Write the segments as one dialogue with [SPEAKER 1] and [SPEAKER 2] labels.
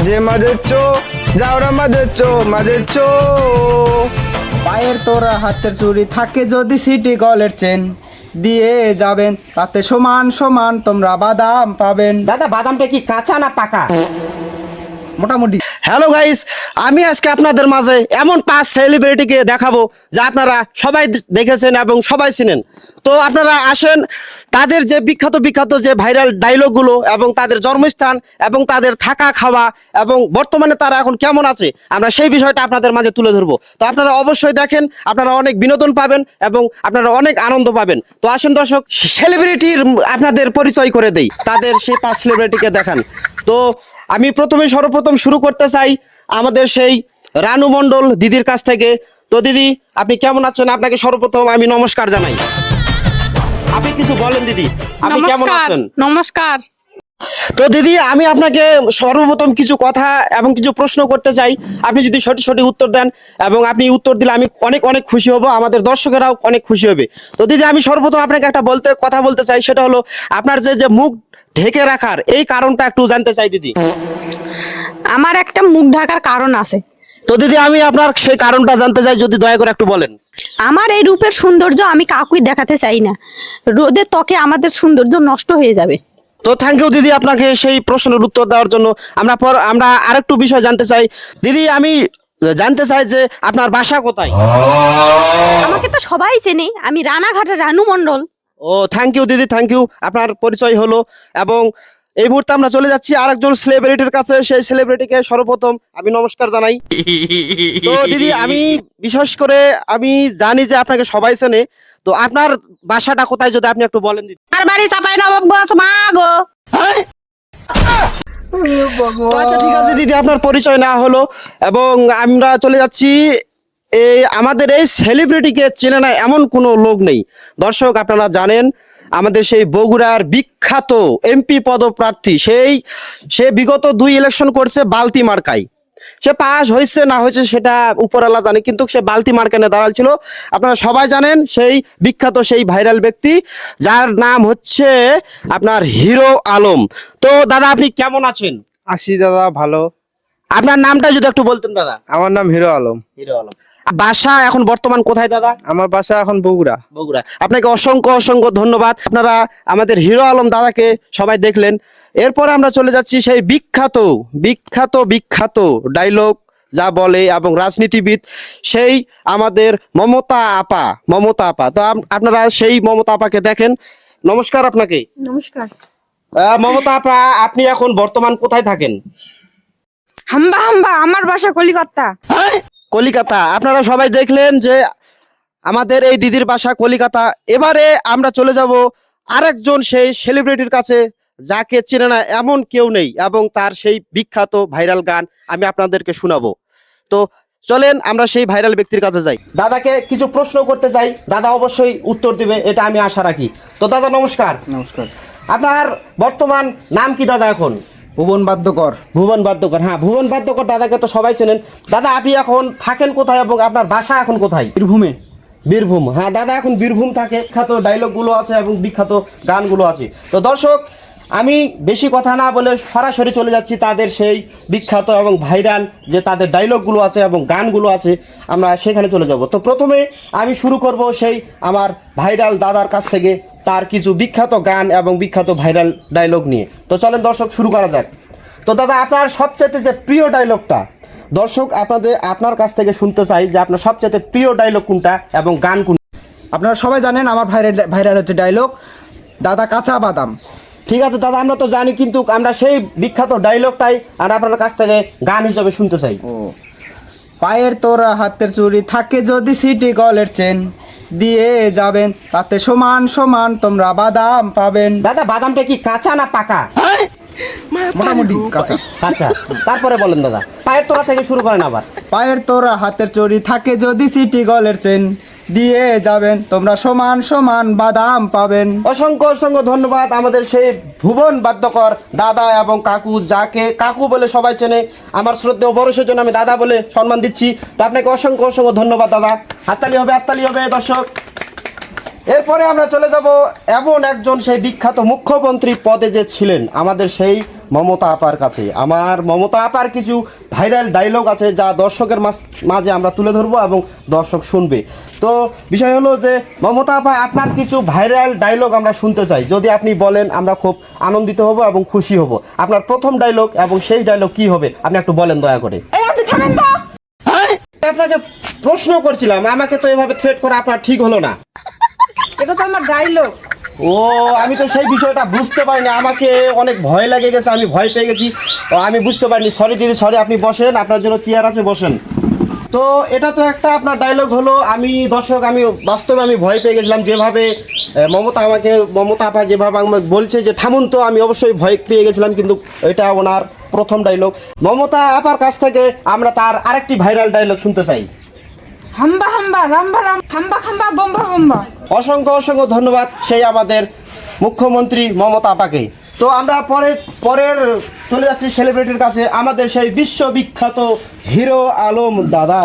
[SPEAKER 1] মাঝে মাঝে চো যাওরা মাঝে চো
[SPEAKER 2] পায়ের তোরা হাতের চুড়ি থাকে যদি সিটি গলের চেন দিয়ে যাবেন তাতে সমান সমান তোমরা বাদাম পাবেন।
[SPEAKER 3] দাদা বাদামটা কি কাঁচা না পাকা?
[SPEAKER 2] মোটামুটি।
[SPEAKER 3] হ্যালো গাইস, আমি আজকে আপনাদের মাঝে এমন 5 সেলিব্রিটিকে দেখাবো যা আপনারা সবাই দেখেছেন এবং সবাই চিনেন। তো আপনারা আসেন, তাদের যে বিখ্যাত বিখ্যাত যে ভাইরাল ডায়লগগুলো এবং তাদের জন্মস্থান এবং তাদের থাকা খাওয়া এবং বর্তমানে তারা এখন কেমন আছে আমরা সেই বিষয়টা আপনাদের মাঝে তুলে ধরবো। তো আপনারা অবশ্যই দেখেন, আপনারা অনেক বিনোদন পাবেন এবং আপনারা অনেক আনন্দ পাবেন। তো আসেন দর্শক, সেলিব্রিটির আপনাদের পরিচয় করে দেই, তাদের সেই 5 সেলিব্রিটিকে দেখান। তো আমি সর্বপ্রথম শুরু করতে চাই আমাদের সেই রানু মণ্ডল দিদির কাছ থেকে। তো দিদি, আপনি কেমন আছেন? আপনাকে সর্বপ্রথম আমি নমস্কার জানাই। আপনি কিছু বলেন দিদি, আপনি কেমন আছেন?
[SPEAKER 4] নমস্কার।
[SPEAKER 3] তো দিদি, আমি আপনাকে সর্বপ্রথম কিছু কথা এবং কিছু প্রশ্ন করতে চাই। আপনি যদি সঠিক সঠিক উত্তর দেন এবং আপনি উত্তর দিলে আমি অনেক অনেক খুশি হব, আমাদের দর্শকেরাও অনেক খুশি হবে। তো দিদি, আমি সর্বপ্রথম আপনাকে একটা কথা বলতে চাই, সেটা হলো আপনার যে মুখ ঢেকে রাখার এই কারণটা একটু জানতে চাই দিদি।
[SPEAKER 4] আমার একটা মুখ ঢাকার কারণ আছে।
[SPEAKER 3] তো দিদি, আমি আপনার সেই কারণটা জানতে চাই, যদি দয়া করে একটু বলেন।
[SPEAKER 4] আমার এই রূপের সৌন্দর্য আমি কাউকে দেখাতে চাই না, রোদে ত্বকে আমাদের সৌন্দর্য নষ্ট হয়ে যাবে।
[SPEAKER 3] তো থ্যাংক ইউ দিদি আপনাকে সেই প্রশ্নের উত্তর দেওয়ার জন্য। আমরা আরেকটু বিষয় জানতে চাই দিদি, আমি জানতে চাই যে আপনার বাসা কোথায়?
[SPEAKER 4] আমাকে তো সবাই চেনে, আমি রানাঘাটের রানু মণ্ডল।
[SPEAKER 3] ও থ্যাংক ইউ দিদি, থ্যাংক ইউ, আপনার পরিচয় হলো। এবং এই মুহূর্তে আমরা চলে যাচ্ছি আরেকজন সেলিব্রিটির কাছে। সেই সেলিব্রিটিকে সর্বপ্রথম আমি নমস্কার জানাই। তো দিদি, আমি বিশেষ করে আমি জানি যে আপনাকে সবাই চেনে, তো আপনার বাসাটা কোথায় যদি আপনি একটু বলেন দিদি।
[SPEAKER 4] আর বাড়ি চাপাই নবাবগঞ্জ মা গো।
[SPEAKER 3] তো আচ্ছা ঠিক আছে দিদি, আপনার পরিচয় না হলো এবং আমরা চলে যাচ্ছি আমাদের এই সেলিব্রিটিকে চেনে না এমন কোনো লোক নেই। দর্শক, আপনারা জানেন আমাদের সেই বগুড়ার বিখ্যাত এমপি পদপ্রার্থী, সে বিগত 2 ইলেকশন করছে বালতি মার্কায়। সে পাস হয়েছে না হয়েছে সেটা উপরওয়ালা জানে, কিন্তু সে বালতি মার্কানে দাঁড়াল ছিল। আপনারা সবাই জানেন সেই বিখ্যাত সেই ভাইরাল ব্যক্তি, যার নাম হচ্ছে আপনার হিরো আলম। তো দাদা, আপনি কেমন আছেন?
[SPEAKER 1] আসি দাদা, ভালো।
[SPEAKER 3] আপনার নামটা যদি একটু বলতেন দাদা।
[SPEAKER 1] আমার নাম হিরো আলম।
[SPEAKER 3] হিরো আলম। বাসা এখন বর্তমান কোথায় দাদা?
[SPEAKER 1] আমার বাসা এখন বগুড়া।
[SPEAKER 3] বগুড়া। আপনাকে অসংখ্য অসংখ্য ধন্যবাদ। আপনারা আমাদের হিরো আলম দাদাকে সবাই দেখলেন। এরপর আমরা চলে যাচ্ছি সেই বিখ্যাত বিখ্যাত বিখ্যাত ডায়লগ যা বলে এবং রাজনীতিবিদ, সেই আমাদের মমতা আপা। তো আপনারা সেই মমতা আপাকে দেখেন। নমস্কার আপনাকে।
[SPEAKER 4] নমস্কার।
[SPEAKER 3] মমতা আপা, আপনি এখন বর্তমান কোথায় থাকেন?
[SPEAKER 4] হাম্বা হাম্বা, আমার বাসা কলিকাতা।
[SPEAKER 3] কলিকাতা। আপনারা সবাই দেখলেন যে আমাদের এই দিদির বাসা কলিকাতা। এবারে আমরা চলে যাব আরেকজন সেই সেলিব্রিটির কাছে, যাকে চেনে না এমন কেউ নেই এবং তার সেই বিখ্যাত ভাইরাল গান আমি আপনাদেরকে শোনাবো। তো চলেন আমরা সেই ভাইরাল ব্যক্তির কাছে যাই। দাদাকে কিছু প্রশ্ন করতে চাই, দাদা অবশ্যই উত্তর দিবে, এটা আমি আশা রাখি। তো দাদা নমস্কার।
[SPEAKER 2] নমস্কার।
[SPEAKER 3] আপনার বর্তমান নাম কি দাদা এখন?
[SPEAKER 2] ভুবন বাদ্যকর।
[SPEAKER 3] ভুবন বাদ্যকর। হ্যাঁ, ভুবন বাদ্যকর দাদাকে তো সবাই চেনেন। দাদা, আপনি এখন থাকেন কোথায় এবং আপনার বাসা এখন কোথায়?
[SPEAKER 2] বীরভূমে।
[SPEAKER 3] বীরভূম। হ্যাঁ, দাদা এখন বীরভূম থাকে। বিখ্যাত ডায়লগগুলো আছে এবং বিখ্যাত গানগুলো আছে। তো দর্শক, আমি বেশি কথা না বলে সরাসরি চলে যাচ্ছি তাদের সেই বিখ্যাত এবং ভাইরাল যে তাদের ডায়লগগুলো আছে এবং গানগুলো আছে, আমরা সেখানে চলে যাব। তো প্রথমে আমি শুরু করব সেই আমার ভাইরাল দাদার কাছ থেকে, তার কিছু বিখ্যাত গান এবং বিখ্যাত ভাইরাল ডায়লগ নিয়ে। তো চলেন দর্শক, শুরু করা যাক। তো দাদা, আপনার সবচেয়ে যে প্রিয় ডায়লগটা দর্শক আপনার কাছ থেকে শুনতে চাই, যে আপনার সবচেয়ে প্রিয় ডায়লগ কোনটা এবং গান কোনটা?
[SPEAKER 2] আপনারা সবাই জানেন আমার ভাইরাল হচ্ছে ডায়লগ দাদা কাঁচা বাদাম।
[SPEAKER 3] ঠিক আছে দাদা, আমরা তো জানি, কিন্তু আমরা সেই বিখ্যাত ডায়লগটাই আর আপনার কাছ থেকে গান হিসেবে শুনতে চাই।
[SPEAKER 2] পায়ের তোরা হাতের চুড়ি থাকে যদি সিটি গলের চেন দিয়ে যাবেন তাতে সমান সমান তোমরা বাদাম পাবেন।
[SPEAKER 3] দাদা বাদামটা কি কাঁচা না পাকা?
[SPEAKER 2] মোটামুটি কাঁচা।
[SPEAKER 3] আচ্ছা, তারপরে বলেন দাদা। পায়ের তোরা থেকে শুরু করেন আবার।
[SPEAKER 2] পায়ের তোরা হাতের চুড়ি থাকে যদি সিটি গলের চেন দিয়ে যাবেন তোমরা সমান সমান বাদাম পাবেন।
[SPEAKER 3] অসংখ্য অসংখ্য ধন্যবাদ আমাদের সেই ভুবন বাদ্যকর দাদা এবং কাকু, যাকে কাকু বলে সবাই চেনে। আমার শ্রদ্ধেয় বড় সেজন্য আমি দাদা বলে সম্মান দিচ্ছি। তো আপনাকে অসংখ্য অসংখ্য ধন্যবাদ দাদা। হাততালি হবে, হাততালি হবে দর্শক। এরপরে আমরা চলে যাব এমন একজন সেই বিখ্যাত মুখ্যমন্ত্রী পদে যে ছিলেন আমাদের সেই মমতা আপার কাছে। আমার মমতা আপার কিছু ভাইরাল ডায়লগ আছে যা দর্শকের মাঝে আমরা তুলে ধরবো এবং দর্শক শুনবে। তো বিষয় হলো যে মমতা আপা, আপনার কিছু ভাইরাল ডায়লগ আমরা শুনতে চাই। যদি আপনি বলেন আমরা খুব আনন্দিত হব এবং খুশি হব। আপনার প্রথম ডায়লগ এবং সেই ডায়লগ কি হবে আপনি একটু বলেন দয়া করে। আপনাকে প্রশ্ন করছিলাম, আমাকে তো এভাবে থ্রেট করা আপনার ঠিক হলো না।
[SPEAKER 5] এটা তো আমার ডায়লগ।
[SPEAKER 3] ও, আমি তো সেই বিষয়টা বুঝতে পারিনি, আমাকে অনেক ভয় লেগে গেছে, আমি ভয় পেয়ে গেছি, আমি বুঝতে পারিনি। সরি দিদি, সরি। আপনি বসেন, আপনার জন্য চেয়ার আছে, বসেন। তো এটা তো একটা আপনার ডায়লগ হলো। আমি দর্শক, আমি বাস্তবে আমি ভয় পেয়ে গেছিলাম যেভাবে মমতা আপা যেভাবে আমাকে বলছে যে থামুন, তো আমি অবশ্যই ভয় পেয়ে গেছিলাম। কিন্তু এটা ওনার প্রথম ডায়লগ। মমতা আপার কাছ থেকে আমরা তার আরেকটি ভাইরাল ডায়লগ শুনতে চাই।
[SPEAKER 5] হাম্বা হাম্বা রাম্বা রাম খাম্বা খাম্বা বম্বা বম্বা।
[SPEAKER 3] অসংখ্য অসংখ্য ধন্যবাদ সেই আমাদের মুখ্যমন্ত্রী মমতা আপাকে। তো আমরা পরের চলে যাচ্ছি সেলিব্রিটির কাছে, আমাদের সেই বিশ্ববিখ্যাত হিরো আলম দাদা।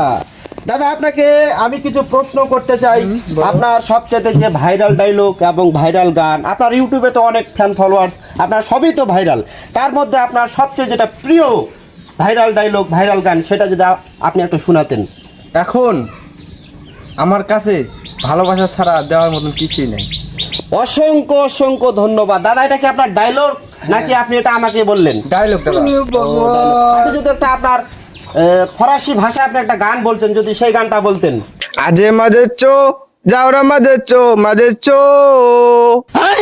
[SPEAKER 3] দাদা, আপনাকে আমি কিছু প্রশ্ন করতে চাই। আপনার সবচেয়ে যে ভাইরাল ডায়লগ এবং ভাইরাল গান, আপনার ইউটিউবে তো অনেক ফ্যান ফলোয়ার্স, আপনার সবই তো ভাইরাল। তার মধ্যে আপনার সবচেয়ে যেটা প্রিয় ভাইরাল ডায়লগ, ভাইরাল গান, সেটা যদি আপনি একটু শোনাতেন।
[SPEAKER 1] এখন আমার কাছে ভালোবাসা ছাড়া দেওয়ার মতন কিছুই নেই।
[SPEAKER 3] অসংখ্য অসংখ্য ধন্যবাদ দাদা। এটা কি আপনার ডায়লগ নাকি আপনি এটা আমাকে বললেন?
[SPEAKER 1] ডায়লগ দাদা।
[SPEAKER 3] আপনি যদি একটা আপনার ফরাসি ভাষায় আপনি একটা গান বলছেন, যদি সেই গানটা বলতেন।
[SPEAKER 1] আজে মাঝে চো যাওরা মাঝে চো।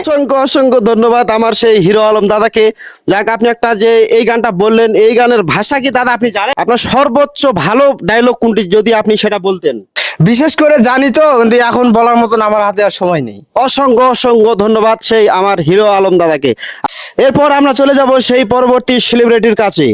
[SPEAKER 3] অসংখ্য অসংখ্য ধন্যবাদ আমার সেই হিরো আলম দাদাকে। যাক, আপনি একটা যে এই গানটা বললেন, এই গানের ভাষা কি দাদা আপনি জানেন? আপনার সর্বোচ্চ ভালো ডায়লগ কোনটি, যদি আপনি সেটা বলতেন।
[SPEAKER 1] বিশেষ করে জানি তো, কিন্তু এখন বলার মতন আমার হাতে আর সময় নেই।
[SPEAKER 3] অসংখ্য অসংখ্য ধন্যবাদ সেই আমার হিরো আলম দাদাকে। এরপর আমরা চলে যাব সেই পরবর্তী সেলিব্রিটির কাছে।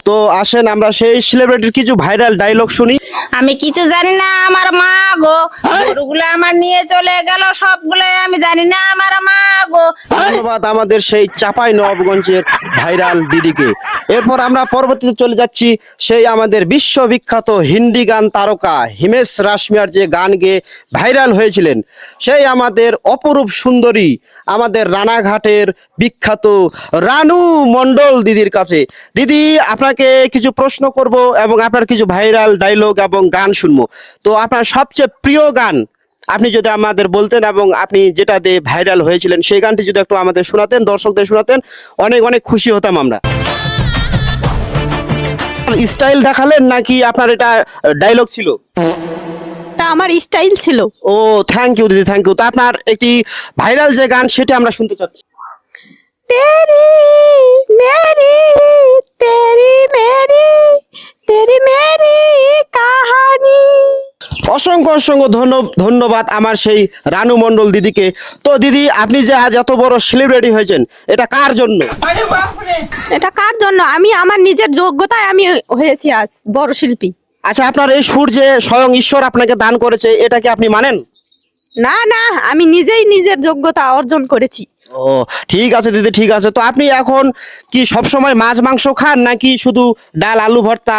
[SPEAKER 3] তো আসেন আমরা সেই সেলিব্রিটির কিছু ভাইরাল ডায়লগ শুনি।
[SPEAKER 6] আমি কিছু জানি না আমার মা গো, গরুগুলো আমার নিয়ে চলে গেল সবগুলো, আমি জানি না আমার মা গো।
[SPEAKER 3] ধন্যবাদ আমাদের সেই চাপাই নবাবগঞ্জের ভাইরাল দিদিকে। এরপর আমরা পরবর্তীতে চলে যাচ্ছি সেই আমাদের বিশ্ববিখ্যাত হিন্দি গান তারকা হিমেশ রেশমিয়ার যে গান গেয়ে ভাইরাল হয়েছিলেন, সেই আমাদের অপরূপ সুন্দরী, আমাদের রানাঘাটের বিখ্যাত রানু মণ্ডল দিদির কাছে। দিদি, আপনাকে কিছু প্রশ্ন করব এবং আপনার কিছু ভাইরাল ডায়লগ এবং গান শুনবো। তো আপনার সবচেয়ে প্রিয় গান আপনি যদি আমাদের বলতেন এবং আপনি যেটা দিয়ে ভাইরাল হয়েছিলেন সেই গানটি যদি একটু আমাদের শোনাতেন, দর্শকদের শোনাতেন, অনেক অনেক খুশি হতাম আমরা। স্টাইল দেখালেন নাকি আপনার এটা ডায়লগ ছিল?
[SPEAKER 4] এটা আমার স্টাইল ছিল।
[SPEAKER 3] ও, থ্যাংক ইউ দিদি, থ্যাংক ইউ। তো আপনার একটি ভাইরাল যে গান সেটা আমরা শুনতে চাচ্ছি।
[SPEAKER 4] তেরি মেরি তেরি মেরি তেরি মেরি কাহানি।
[SPEAKER 3] অসংখ্য অসংখ্য ধন্যবাদ আমার সেই রানু মণ্ডল দিদিকে। তো দিদি, আপনি যে আজ এত বড় সেলিব্রিটি হয়েছেন, এটা কার জন্য?
[SPEAKER 4] এটা কার জন্য? আমি আমার নিজের যোগ্যতায় আমি হয়েছি আজ বড় শিল্পী।
[SPEAKER 3] আচ্ছা, আপনার এই সুর যে স্বয়ং ঈশ্বর আপনাকে দান করেছে, এটা কি আপনি মানেন?
[SPEAKER 4] না না, আমি নিজেই নিজের যোগ্যতা অর্জন করেছি।
[SPEAKER 3] ও, ঠিক আছে দিদি, ঠিক আছে। তো আপনি এখন কি সবসময় মাছ মাংস খান নাকি শুধু ডাল আলু ভর্তা,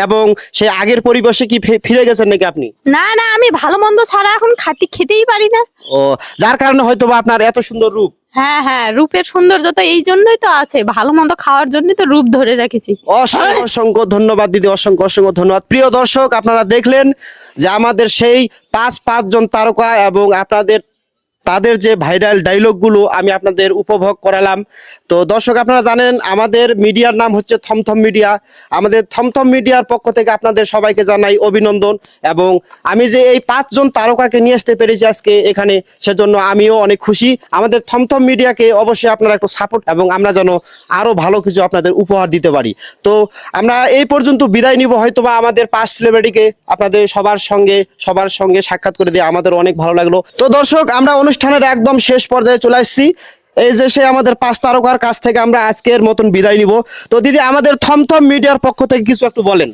[SPEAKER 3] এবং সেই আগের পরিবেশে কি ফিরে গেছেন নাকি আপনি?
[SPEAKER 4] না না, আমি ভালো মন্দ ছাড়া এখন খেতেই পারি না।
[SPEAKER 3] ও, যার কারণে হয়তো বা আপনার এত সুন্দর রূপ।
[SPEAKER 4] হ্যাঁ হ্যাঁ, রূপের সৌন্দর্য তো এই জন্যই তো আছে, ভালো মন্দ খাওয়ার জন্যই তো রূপ ধরে রেখেছি।
[SPEAKER 3] অসংখ্য অসংখ্য ধন্যবাদ দিদি, অসংখ্য অসংখ্য ধন্যবাদ। প্রিয় দর্শক, আপনারা দেখলেন যে আমাদের সেই পাঁচজন তারকা এবং তাদের যে ভাইরাল ডায়লগগুলো আমি আপনাদের উপভোগ করালাম। তো দর্শক, আপনারা জানেন আমাদের মিডিয়ার নাম হচ্ছে থমথম মিডিয়া। আমাদের থমথম মিডিয়ার পক্ষ থেকে আপনাদের সবাইকে জানাই অভিনন্দন। এবং আমি যে এই 5 জন তারকাকে নিয়ে আসতে পেরেছি আজকে এখানে, সেজন্য আমিও অনেক খুশি। আমাদের থমথম মিডিয়াকে অবশ্যই আপনারা একটু সাপোর্ট, এবং আমরা যেন আরো ভালো কিছু আপনাদের উপহার দিতে পারি। তো আমরা এই পর্যন্ত বিদায় নিব। হয়তোবা আমাদের 5 সেলিব্রিটিকে আপনাদের সবার সঙ্গে সাক্ষাৎ করে দিয়ে আমাদের অনেক ভালো লাগলো। তো দর্শক, আমরা অনুষ্ঠানের একদম শেষ পর্যায়ে চলে আসছি। এই যে সে আমাদের 5 তারকার কাছ থেকে আমরা আজকের মতন বিদায় নিব। তো দিদি, আমাদের থমথম মিডিয়ার পক্ষ থেকে কিছু একটু বলেন।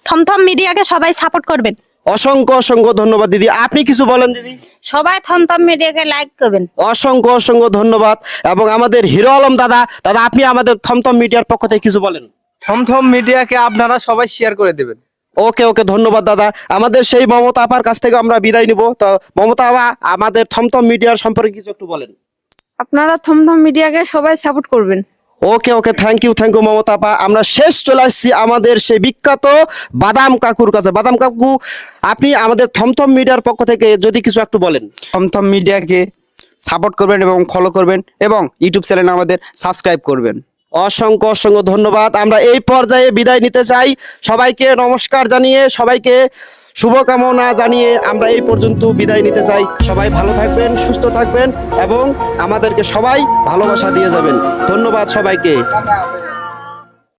[SPEAKER 4] থমথম মিডিয়াকে সবাই সাপোর্ট করবেন।
[SPEAKER 3] অসংখ্য অসংখ্য ধন্যবাদ দিদি। আপনি কিছু বলেন দিদি।
[SPEAKER 6] সবাই থমথম মিডিয়াকে লাইক করবেন।
[SPEAKER 3] অসংখ্য অসংখ্য ধন্যবাদ। এবং আমাদের হিরো আলম দাদা, আপনি আমাদের থমথম মিডিয়ার পক্ষ থেকে কিছু বলেন।
[SPEAKER 1] থমথম মিডিয়াকে আপনারা সবাই শেয়ার করে দেবেন।
[SPEAKER 3] ওকে ওকে, ধন্যবাদ দাদা। আমাদের সেই মমতা আপার কাছ থেকে আমরা বিদায় নিব। তো মমতা আপা, আমাদের থমথম মিডিয়ার সম্পর্কে কিছু একটু বলেন।
[SPEAKER 5] আপনারা থমথম মিডিয়াকে সবাই সাপোর্ট করবেন।
[SPEAKER 3] ওকে ওকে, থ্যাংক ইউ মমতা আপা। আমরা শেষ চলে আসছি আমাদের সেই বিখ্যাত বাদাম কাকুর কাছে। বাদাম কাকু, আপনি আমাদের থমথম মিডিয়ার পক্ষ থেকে যদি কিছু একটু বলেন।
[SPEAKER 2] থমথম মিডিয়াকে সাপোর্ট করবেন এবং ফলো করবেন এবং ইউটিউব চ্যানেল আমাদের সাবস্ক্রাইব করবেন।
[SPEAKER 3] অসংখ্য অসংখ্য ধন্যবাদ। আমরা এই পর্যায়ে বিদায় নিতে চাই। সবাইকে নমস্কার জানিয়ে, সবাইকে শুভকামনা জানিয়ে আমরা এই পর্যন্ত বিদায় নিতে চাই। সবাই ভালো থাকবেন, সুস্থ থাকবেন এবং আমাদেরকে সবাই ভালোবাসা দিয়ে যাবেন। ধন্যবাদ সবাইকে।